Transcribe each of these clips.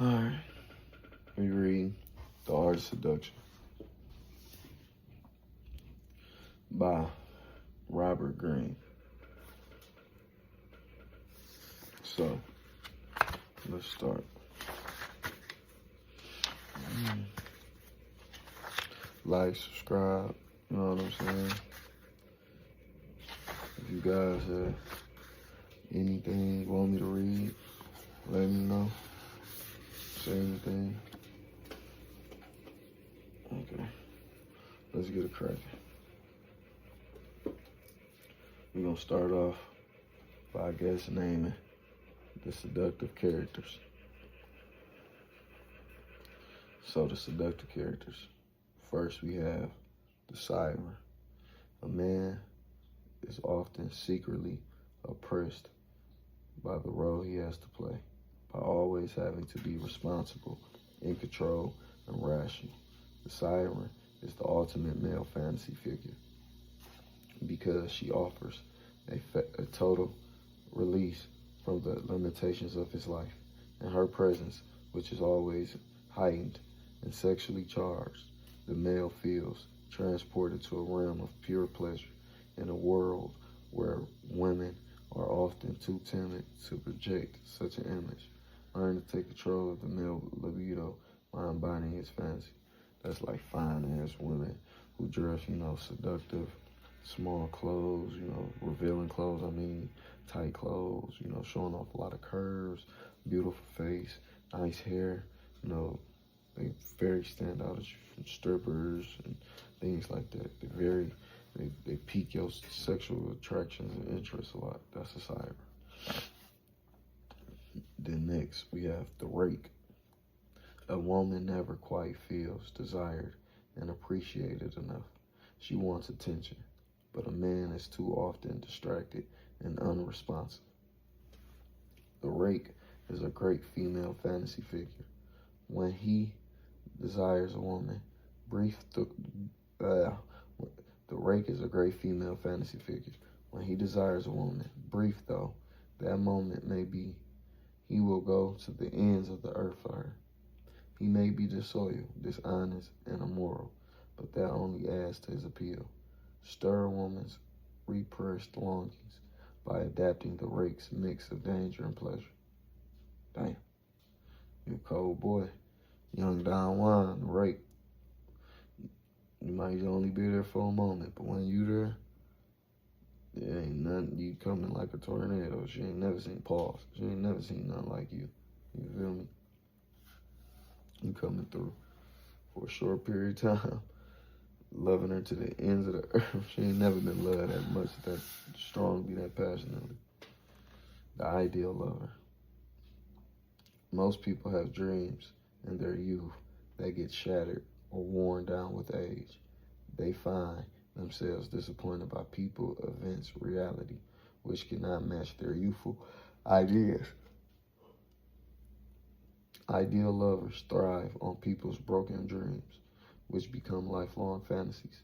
Alright, we read The Art of Seduction by Robert Greene. So, let's start. Like, subscribe, you know what I'm saying? If you guys have anything you want me to read, let me know. Say anything. Okay, let's get it cracking. We're gonna start off by, I guess, naming the seductive characters. So the seductive characters. First we have the siren. A man is often secretly oppressed by the role he has to play, by always having to be responsible, in control, and rational. The siren is the ultimate male fantasy figure because she offers a total release from the limitations of his life, and her presence, which is always heightened and sexually charged, the male feels transported to a realm of pure pleasure in a world where women are often too timid to project such an image. Learn to take control of the male libido by embodying his fantasy. That's like fine-ass women who dress, seductive, small clothes, revealing clothes, tight clothes, showing off a lot of curves, beautiful face, nice hair, they very stand out as from strippers and things like that. They pique your sexual attractions and interests a lot. That's a siren. Then next, we have the rake. A woman never quite feels desired and appreciated enough. She wants attention, but a man is too often distracted and unresponsive. The rake is a great female fantasy figure. When he desires a woman, the rake is a great female fantasy figure. When he desires a woman, brief though that moment may be, he will go to the ends of the earth for her. He may be disloyal, dishonest, and immoral, but that only adds to his appeal. Stir a woman's repressed longings by adapting the rake's mix of danger and pleasure. Damn, you a cold boy. Young Don Juan, the rake. You might only be there for a moment, but when you there, there ain't nothing. You coming like a tornado. She ain't never seen pause. She ain't never seen nothing like you. You feel me? You coming through for a short period of time, loving her to the ends of the earth. She ain't never been loved that much, that strongly, that passionately. The ideal lover. Most people have dreams in their youth that get shattered or worn down with age. They find themselves disappointed by people, events, reality, which cannot match their youthful ideas. Ideal lovers thrive on people's broken dreams, which become lifelong fantasies.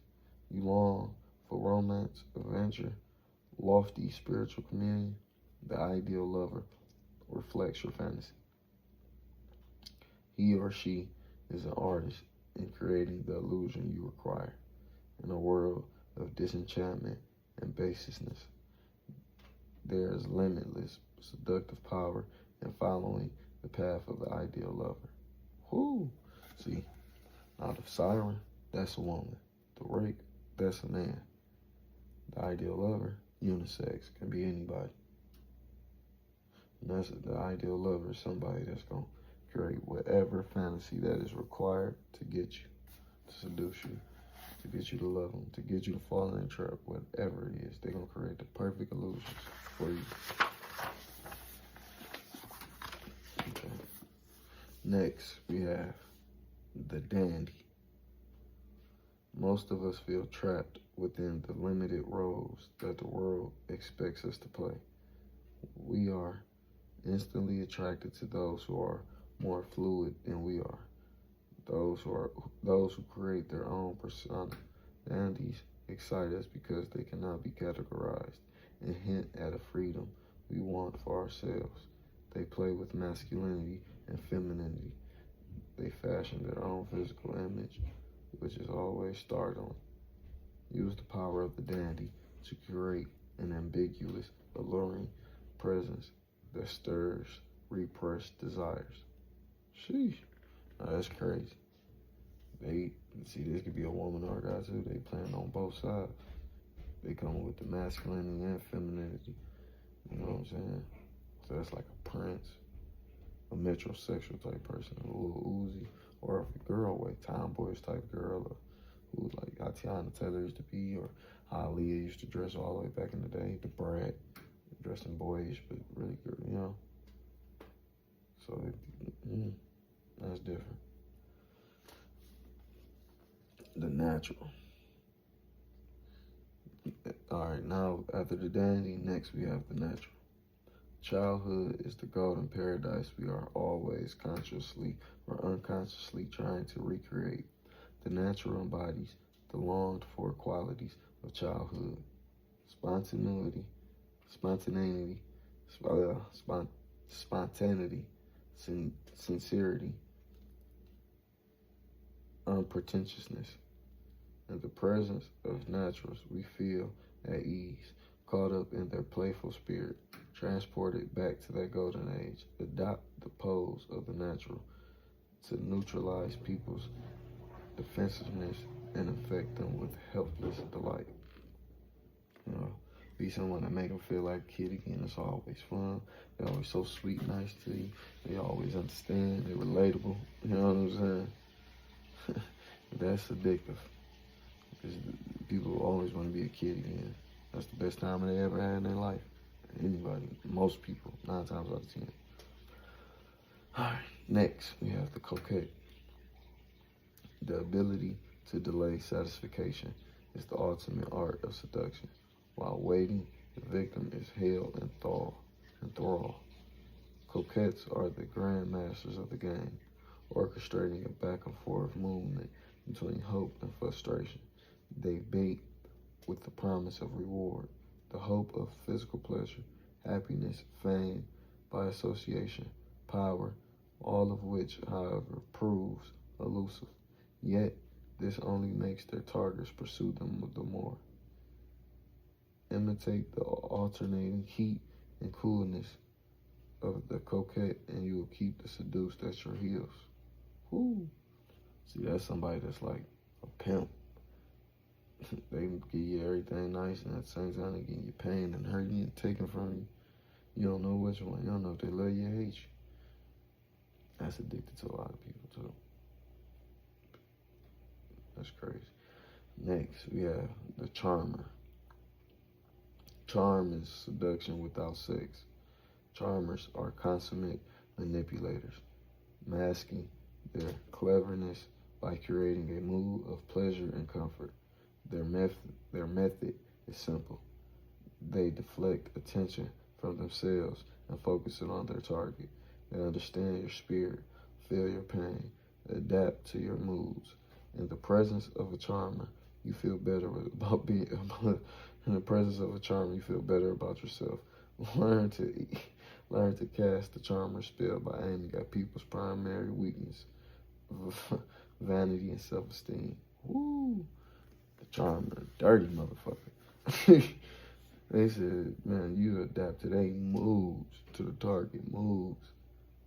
You long for romance, adventure, lofty spiritual communion. The ideal lover reflects your fantasy. He or she is an artist in creating the illusion you require. In a world of disenchantment and baselessness, there is limitless seductive power in following the path of the ideal lover. Whoo! See, now the siren, that's a woman. The rake, that's a man. The ideal lover, unisex, can be anybody. And the ideal lover is somebody that's going to create whatever fantasy that is required to get you, to seduce you, to get you to love them, to get you to fall in a trap, whatever it is. They're going to create the perfect illusions for you. Okay. Next, we have the dandy. Most of us feel trapped within the limited roles that the world expects us to play. We are instantly attracted to those who are more fluid than we are. Those who create their own persona. Dandies excite us because they cannot be categorized and hint at a freedom we want for ourselves. They play with masculinity and femininity. They fashion their own physical image, which is always startling. Use the power of the dandy to curate an ambiguous, alluring presence that stirs repressed desires. Sheesh. Now, that's crazy. They see this could be a woman or a guy too. They playing on both sides. They come with the masculinity and femininity. You know what I'm saying? So that's like a prince, a metrosexual type person, a little Uzi, or if a girl, like tomboyish type girl, or who like Atiana Taylor used to be, or how Aaliyah used to dress all the way back in the day, the brat, dressing boyish but really good, you know. So that's different. The natural. All right, now after the dandy, next we have the natural. Childhood is the golden paradise we are always consciously or unconsciously trying to recreate. The natural embodies the longed for qualities of childhood: spontaneity, spontaneity, sincerity, unpretentiousness. In the presence of naturals, we feel at ease, caught up in their playful spirit, transported back to that golden age. Adopt the pose of the natural to neutralize people's defensiveness and infect them with helpless delight. You know, be someone that make them feel like a kid again. It's always fun. They're always so sweet, nice to you. They always understand. They're relatable. You know what I'm saying? That's addictive. Because people always want to be a kid again. That's the best time they ever had in their life. Anybody, most people, 9 times out of 10. All right, next we have the coquette. The ability to delay satisfaction is the ultimate art of seduction. While waiting, the victim is held in thrall. Coquettes are the grand masters of the game, orchestrating a back and forth movement between hope and frustration. They bait with the promise of reward, the hope of physical pleasure, happiness, fame, by association, power, all of which, however, proves elusive. Yet, this only makes their targets pursue them the more. Imitate the alternating heat and coolness of the coquette, and you will keep the seduced at your heels. Woo! See, that's somebody that's like a pimp. They give you everything nice, and at the same time, they give you pain and hurting you and taking from you. You don't know which one. You don't know if they love you or hate you. That's addicted to a lot of people, too. That's crazy. Next, we have the charmer. Charm is seduction without sex. Charmers are consummate manipulators, masking their cleverness by creating a mood of pleasure and comfort. Their method is simple. They deflect attention from themselves and focus it on their target. They understand your spirit, feel your pain, adapt to your moods. In the presence of a charmer, you feel better about being. In the presence of a charmer, you feel better about yourself. Learn to cast the charmer spell by aiming at people's primary weakness, vanity and self-esteem. Woo! The charmer, dirty motherfucker. They said, man, you adapt to their moods, to the target moves.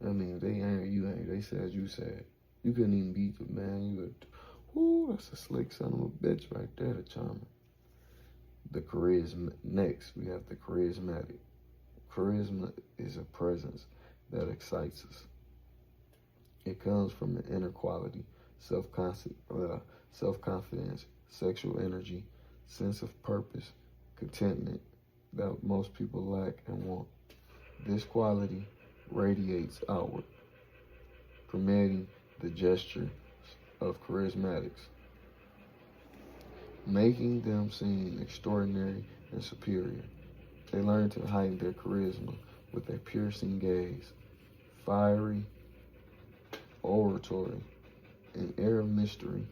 I mean, they ain't, you ain't. They said, you said. You couldn't even beat the man. You would, whoo, that's a slick son of a bitch right there, the charmer. The charisma. Next, we have the charismatic. Charisma is a presence that excites us. It comes from an inner quality, self-confidence, sexual energy, sense of purpose, contentment that most people lack and want. This quality radiates outward, permeating the gesture of charismatics, making them seem extraordinary and superior. They learn to heighten their charisma with a piercing gaze, fiery oratory, an air of mystery.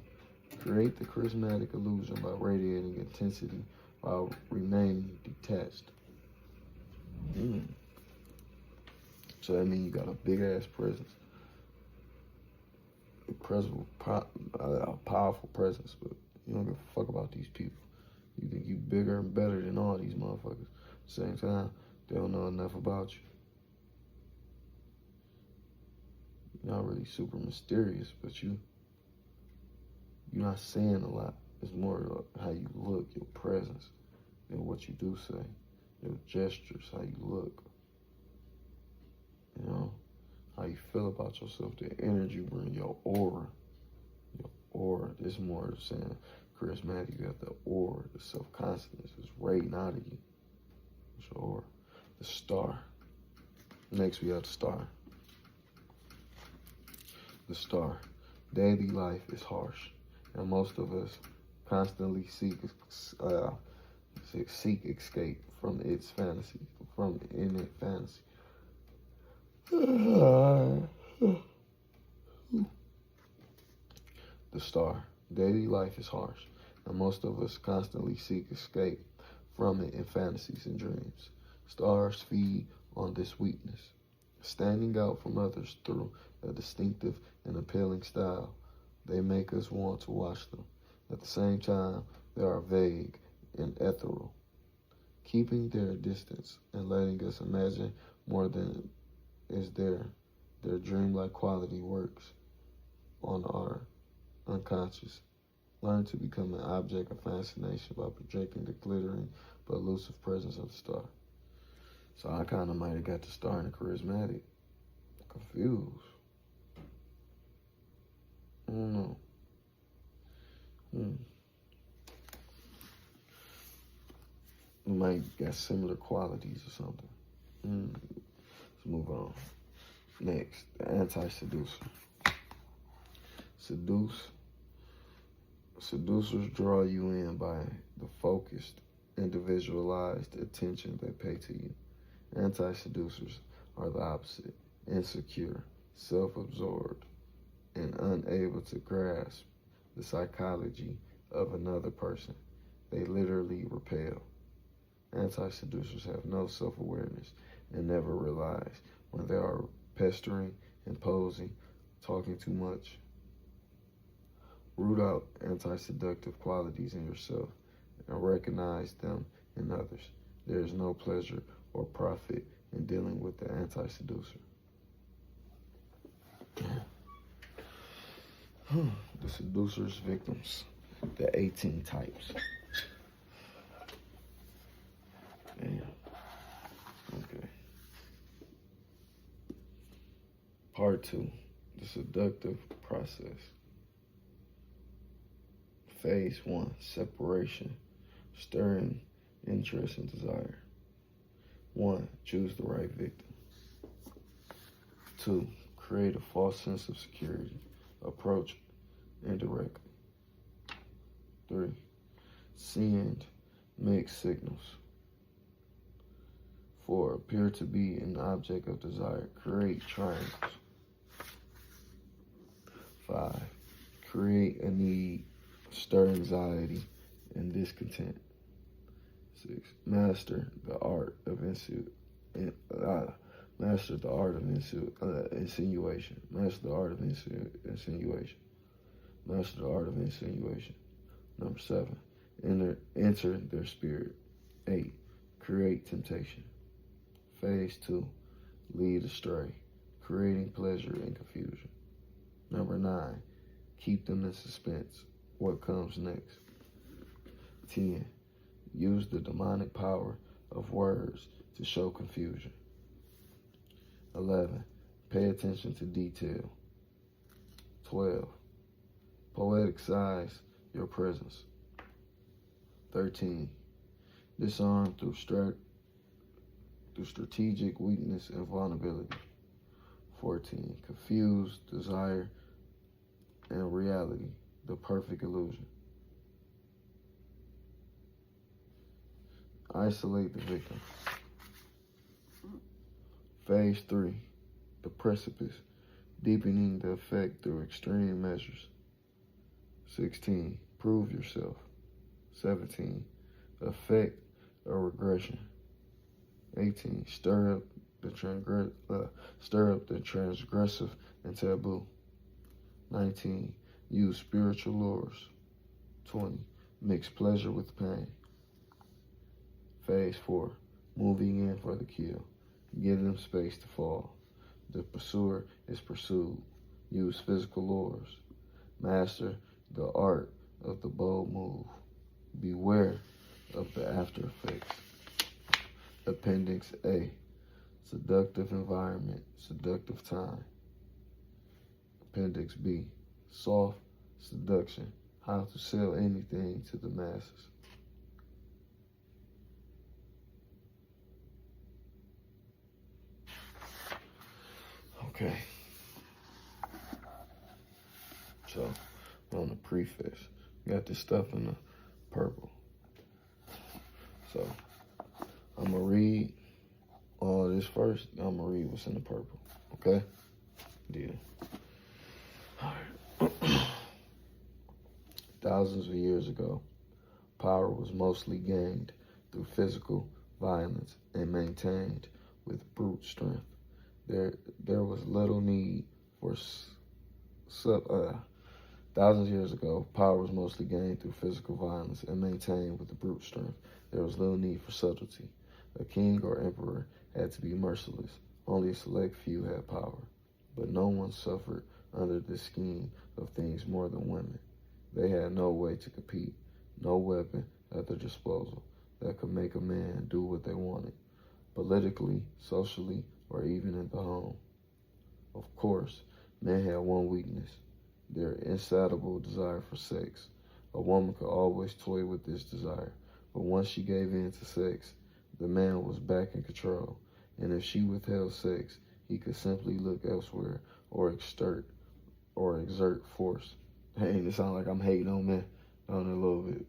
Create the charismatic illusion by radiating intensity while remaining detached. So that means you got a big ass presence, a powerful presence, but you don't give a fuck about these people. You think you bigger and better than all these motherfuckers. At the same time, they don't know enough about you. You're not really super mysterious, but you're not saying a lot. It's more how you look, your presence, than what you do say. Your gestures, how you look. You know, how you feel about yourself, the energy you bring, your aura. Your aura. This more saying charismatic. You have the aura, the self-confidence is radiating out of you. What's your aura? The star. Next we have the star. The star. Daily life is harsh, and most of us constantly seek escape from its fantasy, from in it fantasy. The star. Daily life is harsh, and most of us constantly seek escape from it in fantasies and dreams. Stars feed on this weakness, standing out from others through a distinctive and appealing style. They make us want to watch them. At the same time, they are vague and ethereal, keeping their distance and letting us imagine more than is there. Their dreamlike quality works on our unconscious. Learn to become an object of fascination by projecting the glittering but elusive presence of the star. So I kind of might have got the star in the charismatic. Confused. I don't know. We might got similar qualities or something. Let's move on. Next, the anti-seducer. Seducers draw you in by the focused, individualized attention they pay to you. Anti-seducers are the opposite, insecure, self-absorbed, and unable to grasp the psychology of another person. They literally repel. Anti-seducers have no self-awareness and never realize when they are pestering, imposing, talking too much. Root out anti-seductive qualities in yourself and recognize them in others. There is no pleasure or profit in dealing with the anti-seducer. The seducer's victims, the 18 types. Damn. Okay. Part 2, the seductive process. Phase 1, separation, stirring interest and desire. 1, choose the right victim. 2, create a false sense of security. Approach indirectly. 3, send mixed signals. 4, appear to be an object of desire. Create triangles. 5, create a need. Stir anxiety and discontent. 6, master the art of insinuation. Master the art of insinuation. Master the art of insinuation. Master the art of insinuation. Number 7, enter their spirit. 8, create temptation. Phase 2, lead astray, creating pleasure and confusion. Number 9, keep them in suspense. What comes next? 10, use the demonic power of words to show confusion. 11, pay attention to detail. 12, poeticize your presence. 13, disarm through strategic weakness and vulnerability. 14, confuse desire and reality, the perfect illusion. Isolate the victim. Phase 3, the precipice, deepening the effect through extreme measures. 16, prove yourself. 17, effect a regression. 18, stir up the transgressive and taboo. 19. Use spiritual lures. 20. Mix pleasure with pain. Phase 4. Moving in for the kill. Give them space to fall. The pursuer is pursued. Use physical lures. Master the art of the bold move. Beware of the after effects. Appendix A. Seductive environment, seductive time. Appendix B. Soft seduction, how to sell anything to the masses. Okay. So, on the preface, we got this stuff in the purple. So, I'm going to read all this first. I'm going to read what's in the purple. Okay? Deal. All right. Thousands of years ago, power was mostly gained through physical violence and maintained with brute strength. There was little need for thousands of years ago, power was mostly gained through physical violence and maintained with brute strength. There was little need for subtlety. A king or emperor had to be merciless. Only a select few had power. But no one suffered under this scheme of things more than women. They had no way to compete, no weapon at their disposal that could make a man do what they wanted, politically, socially, or even in the home. Of course, men had one weakness, their insatiable desire for sex. A woman could always toy with this desire, but once she gave in to sex, the man was back in control, and if she withheld sex, he could simply look elsewhere or exert force. Hey, it sounds like I'm hating on men on it a little bit.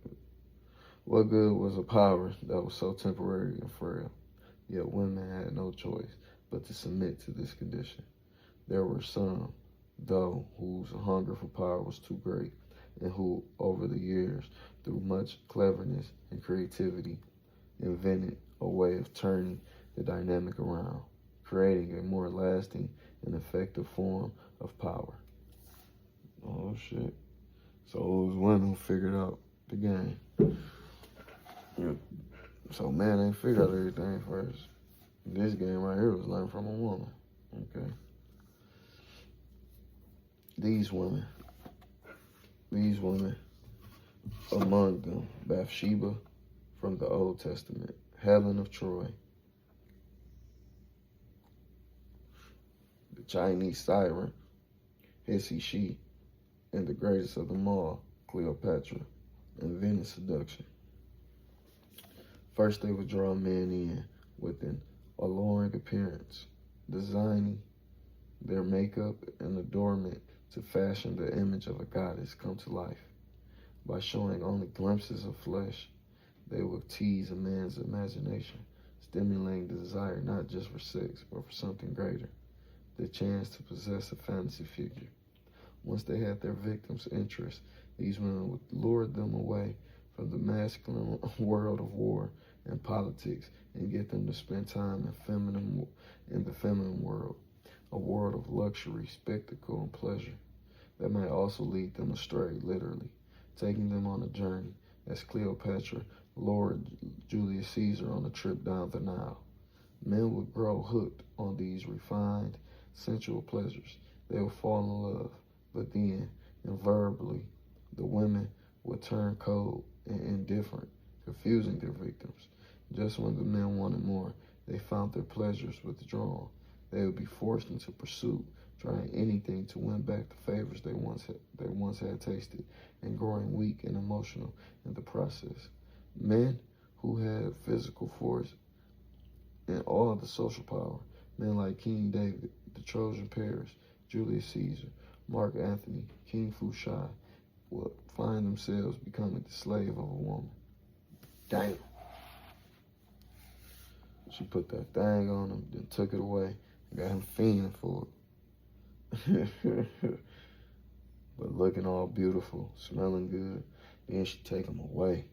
What good was a power that was so temporary and frail? Yet women had no choice but to submit to this condition. There were some, though, whose hunger for power was too great, and who, over the years, through much cleverness and creativity, invented a way of turning the dynamic around, creating a more lasting and effective form of power. Oh, shit. So it was women who figured out the game. Yeah. So man ain't figured out everything first. This game right here was learned from a woman. Okay. These women, among them, Bathsheba from the Old Testament, Helen of Troy, the Chinese siren, Hissy She, and the greatest of them all, Cleopatra, invented seduction. First, they would draw men in with an alluring appearance, designing their makeup and adornment to fashion the image of a goddess come to life. By showing only glimpses of flesh, they would tease a man's imagination, stimulating the desire not just for sex, but for something greater, the chance to possess a fantasy figure. Once they had their victim's interest, these women would lure them away from the masculine world of war and politics and get them to spend time in the feminine world, a world of luxury, spectacle, and pleasure that might also lead them astray, literally, taking them on a journey, as Cleopatra lured Julius Caesar on a trip down the Nile. Men would grow hooked on these refined, sensual pleasures. They would fall in love. But then, invariably, the women would turn cold and indifferent, confusing their victims. Just when the men wanted more, they found their pleasures withdrawn. They would be forced into pursuit, trying anything to win back the favors they once had tasted, and growing weak and emotional in the process. Men who had physical force and all the social power, men like King David, the Trojan Paris, Julius Caesar, Mark Antony, King Fusha, will find themselves becoming the slave of a woman. Damn. She put that thing on him, then took it away, and got him fiending for it. But looking all beautiful, smelling good, then she take him away.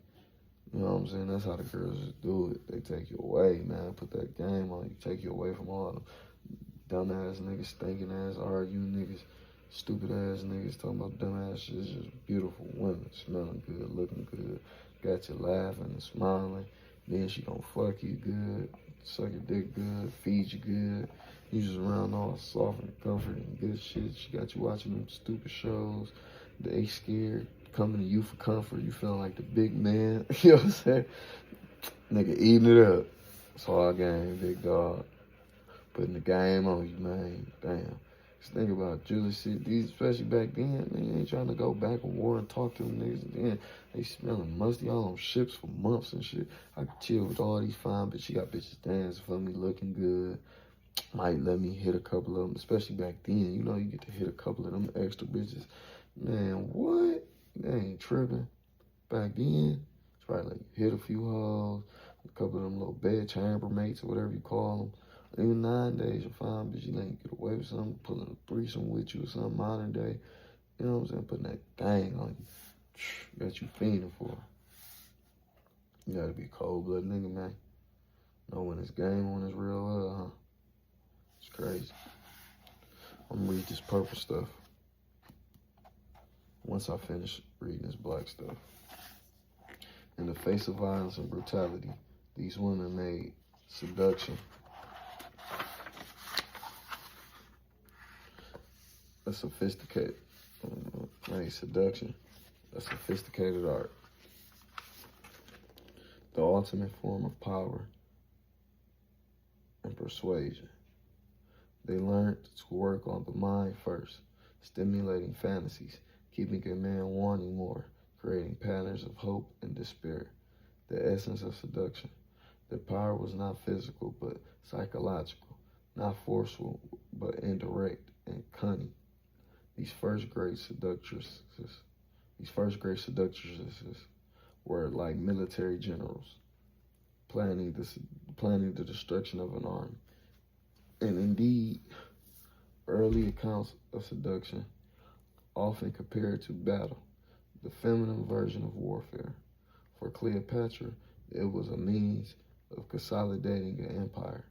You know what I'm saying? That's how the girls just do it. They take you away, man. Put that game on you, take you away from all them dumbass niggas, stinking ass, arguing niggas. Stupid ass niggas talking about dumb ass shit. It's just beautiful women, smelling good, looking good, got you laughing and smiling. Then she gonna fuck you good, suck your dick good, feed you good. You just around all soft and comforting, good shit. She got you watching them stupid shows. They scared, coming to you for comfort. You feeling like the big man. You know what I'm saying? Nigga eating it up. It's all game, big dog. Putting the game on you, man. Damn. Just think about Julie shit. These, especially back then, man, you ain't trying to go back in war and talk to them niggas. Then they smelling musty all on ships for months and shit. I could chill with all these fine bitches. She got bitches dancing for me, looking good. Might let me hit a couple of them, especially back then. You know, you get to hit a couple of them extra bitches. Man, what? They ain't tripping. Back then, it's probably like hit a few hoes, a couple of them little bed chambermates or whatever you call them. Even nowadays, you find bitch, you ain't get away with something, pulling a threesome with you or something modern day. You know what I'm saying? Putting that thing on you. Got you fiending for. You gotta be a cold-blooded nigga, man. Know when it's game, when it's real love, huh? It's crazy. I'm gonna read this purple stuff once I finish reading this black stuff. In the face of violence and brutality, these women made seduction a sophisticated art, the ultimate form of power and persuasion. They learned to work on the mind first, stimulating fantasies, keeping a man wanting more, creating patterns of hope and despair. The essence of seduction. Their power was not physical but psychological, not forceful but indirect and cunning. These first great seductresses were like military generals, planning the destruction of an army. And indeed, early accounts of seduction often compared to battle, the feminine version of warfare. For Cleopatra, it was a means of consolidating an empire.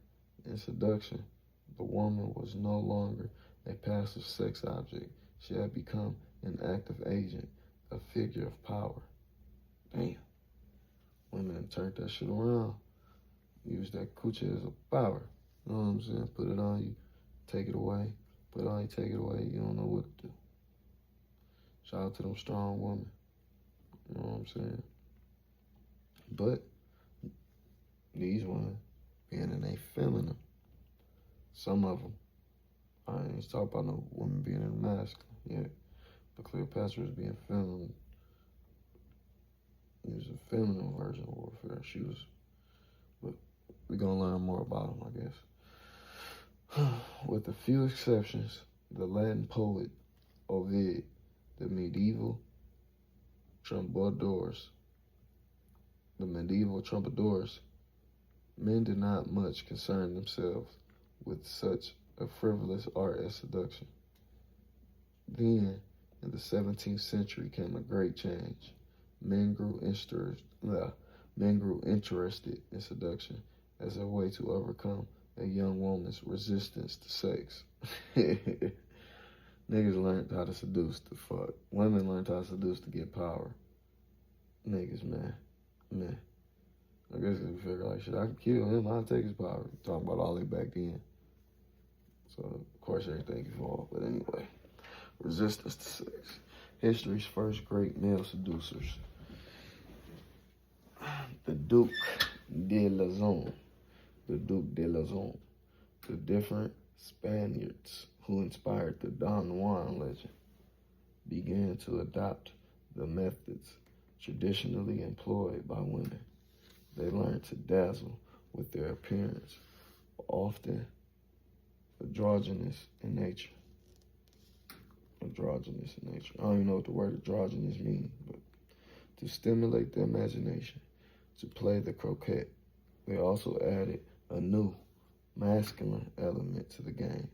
In seduction, the woman was no longer a passive sex object. She had become an active agent, a figure of power. Damn. Women have turned that shit around. Use that coochie as a power. You know what I'm saying? Put it on you, take it away. Put it on you, take it away. You don't know what to do. Shout out to them strong women. You know what I'm saying? But these women being in a feminine, some of them, I ain't talking about no women being in masculine yet, but Cleopatra was being feminine. It was a feminine version of warfare. She was, but we're gonna learn more about them, I guess. With a few exceptions, the Latin poet Ovid, the medieval troubadours, men did not much concern themselves with such a frivolous art as seduction. Then, in the 17th century, came a great change. Men grew interested in seduction as a way to overcome a young woman's resistance to sex. Niggas learned how to seduce to fuck. Women learned how to seduce to get power. Niggas, man. I guess they figure like, shit, I can kill him, I'll take his power. Talking about all that back then. So, of course, everything evolved. But anyway, resistance to sex. History's first great male seducers. The Duke de Luzon. The different Spaniards who inspired the Don Juan legend began to adopt the methods traditionally employed by women. They learned to dazzle with their appearance, often androgynous in nature. I don't even know what the word androgynous means, but to stimulate the imagination, to play the croquet. They also added a new masculine element to the game.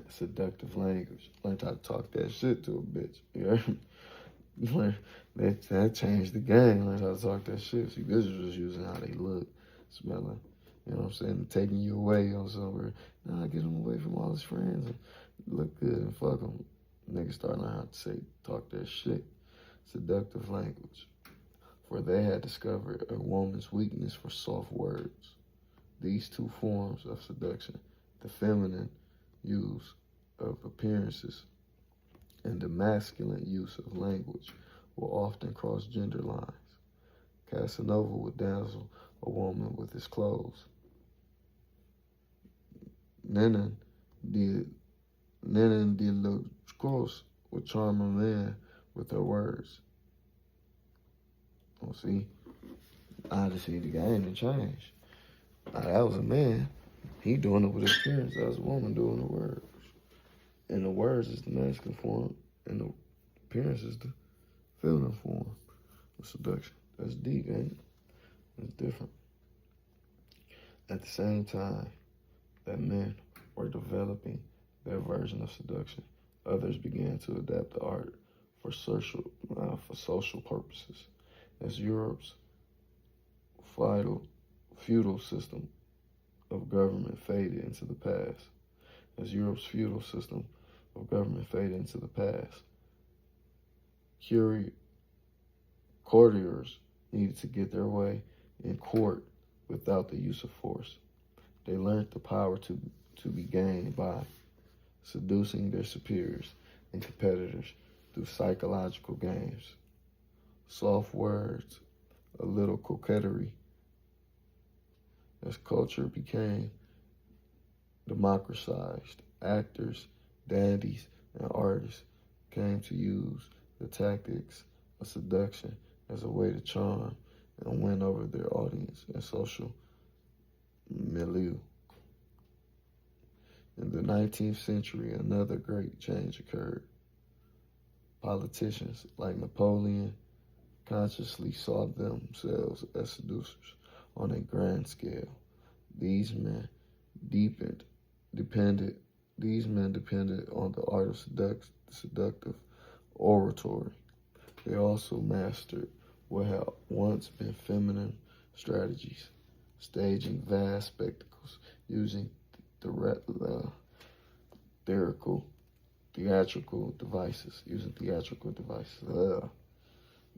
Seductive language. Learned how to talk that shit to a bitch. You heard me? That changed the game. Learned how to talk that shit. See, bitches was using how they look, smelling, You know what I'm saying? Taking you away on somewhere. Nah, get him away from all his friends and look good and fuck him. Niggas start learning how to talk their shit. Seductive language. For they had discovered a woman's weakness for soft words. These two forms of seduction, the feminine use of appearances and the masculine use of language, will often cross gender lines. Casanova would dazzle a woman with his clothes. Nenan de la Crosse would charm a man with her words. Oh, see, I just see the game and change. That was a man. He doing it with his appearance. That was a woman doing the words. And the words is the masculine form, and the appearance is the feminine form of seduction. That's deep, ain't it? It's different. At the same time that men were developing their version of seduction, others began to adapt the art for social purposes. As Europe's feudal system of government faded into the past, courtiers needed to get their way in court without the use of force. They learned the power to be gained by seducing their superiors and competitors through psychological games, soft words, a little coquetry. As culture became democratized, actors, dandies, and artists came to use the tactics of seduction as a way to charm and win over their audience and social milieu. In the 19th century, another great change occurred. Politicians like Napoleon consciously saw themselves as seducers on a grand scale. These men depended on the art of seductive oratory. They also mastered what had once been feminine strategies, staging vast spectacles, using theatrical devices,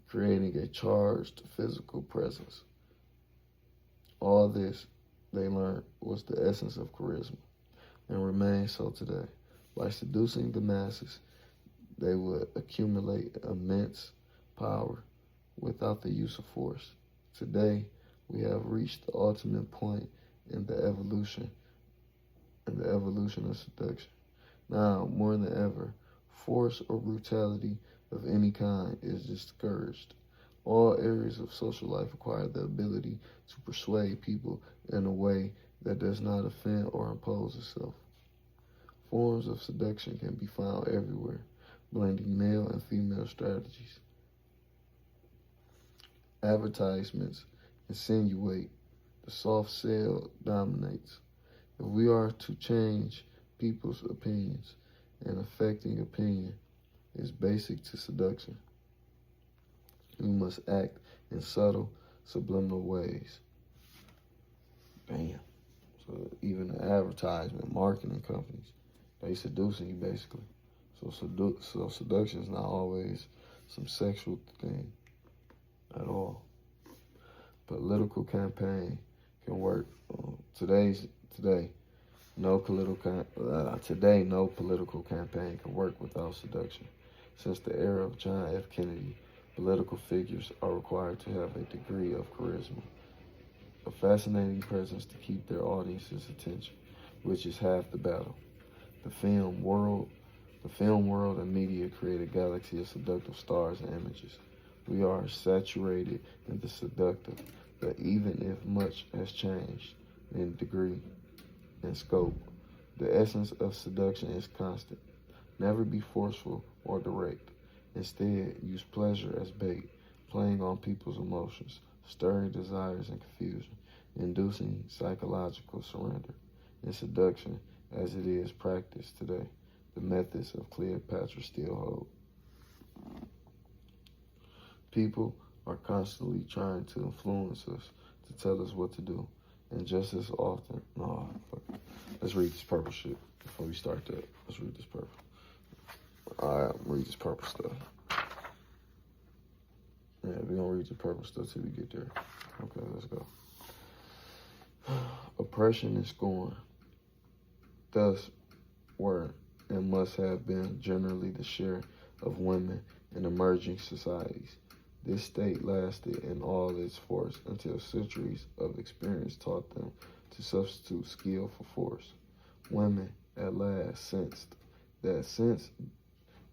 creating a charged physical presence. All this, they learned, was the essence of charisma, and remains so today. By seducing the masses, they would accumulate immense power without the use of force. Today, we have reached the ultimate point in the evolution of seduction. Now, more than ever, force or brutality of any kind is discouraged. All areas of social life require the ability to persuade people in a way that does not offend or impose itself. Forms of seduction can be found everywhere, blending male and female strategies. Advertisements insinuate, the soft sell dominates. If we are to change people's opinions, and affecting opinion is basic to seduction, we must act in subtle, subliminal ways. Damn. So even the advertisement, marketing companies, they seducing you basically. So seduction is not always some sexual thing at all. Political campaign can work. Today, no political campaign can work without seduction. Since the era of John F. Kennedy, political figures are required to have a degree of charisma, a fascinating presence to keep their audience's attention, which is half the battle. The film world and media create a galaxy of seductive stars and images. We are saturated in the seductive, but even if much has changed in degree and scope, the essence of seduction is constant. Never be forceful or direct. Instead, use pleasure as bait, playing on people's emotions, stirring desires and confusion, inducing psychological surrender. In seduction, as it is practiced today, the methods of Cleopatra still hold. People are constantly trying to influence us, to tell us what to do. and just as often, no, let's read this purple shit before we start that. Let's read this purple. All right, read this purple stuff. Yeah, we're gonna read the purple stuff till we get there. Okay, let's go. Oppression and scorn, thus were and must have been generally the share of women in emerging societies. This state lasted in all its force until centuries of experience taught them to substitute skill for force. Women at last sensed that since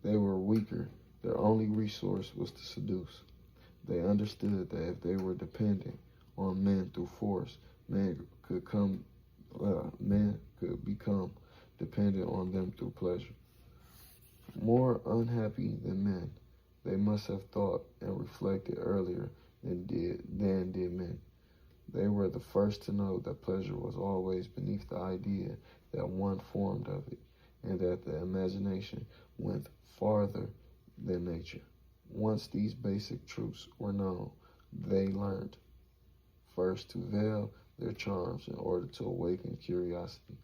they were weaker, their only resource was to seduce. They understood that if they were dependent on men through force, men could become dependent on them through pleasure. More unhappy than men, they must have thought and reflected earlier than did men. They were the first to know that pleasure was always beneath the idea that one formed of it, and that the imagination went farther than nature. Once these basic truths were known, they learned first to veil their charms in order to awaken curiosity.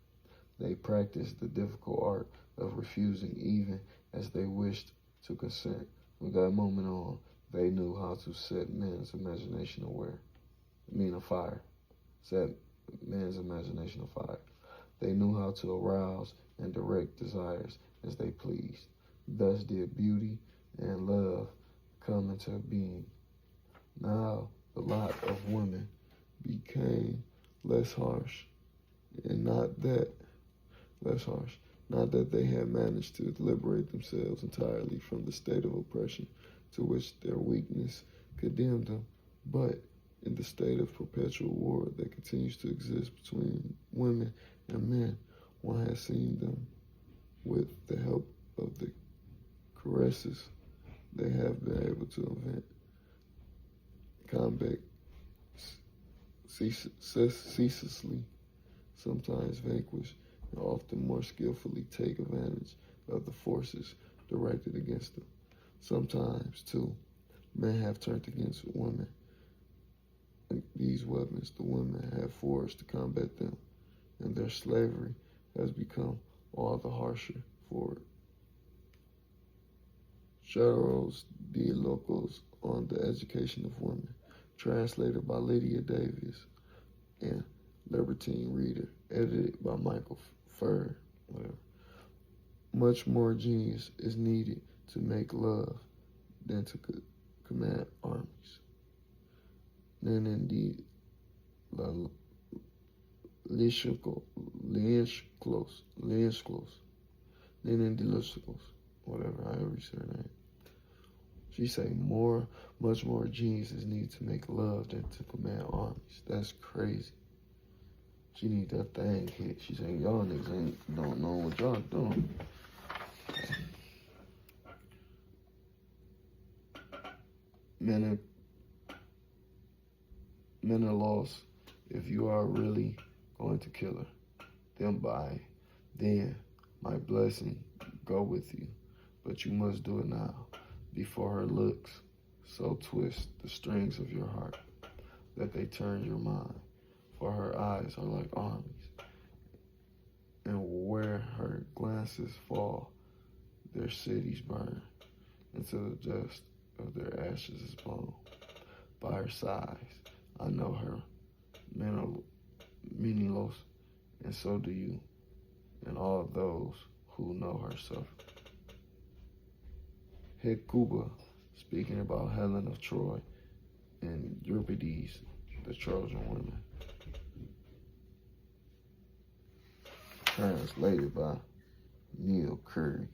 They practiced the difficult art of refusing even as they wished to consent. From that moment on, they knew how to set men's imagination afire. Set men's imagination afire. They knew how to arouse and direct desires as they pleased. Thus did beauty and love come into being. Now the lot of women became less harsh, and not that they had managed to liberate themselves entirely from the state of oppression to which their weakness condemned them, but in the state of perpetual war that continues to exist between women and men. One has seen them, with the help of the caresses they have been able to invent, combat ceaselessly, sometimes vanquish, and often more skillfully take advantage of the forces directed against them. Sometimes, too, men have turned against women. These weapons the women have forged to combat them, and their slavery has become all the harsher for it. Charles D. Locos on the Education of Women, translated by Lydia Davis and Libertine Reader, edited by Michael Furr. Much more genius is needed to make love than to command armies. Nenendilos, whatever, however you say her name. She say much more genius is needed to make love than to command armies. That's crazy. She need that thing hit. She saying y'all niggas don't know what y'all doing. Men are lost if you are really going to kill her. Then my blessing go with you, but you must do it now, before her looks so twist the strings of your heart that they turn your mind. For her eyes are like armies, and where her glances fall, their cities burn, until the dust of their ashes is blown. By her sighs, I know her meaningless, and so do you, and all those who know her suffer. Hecuba, speaking about Helen of Troy and Euripides, the Trojan women. Translated by Neil Curry.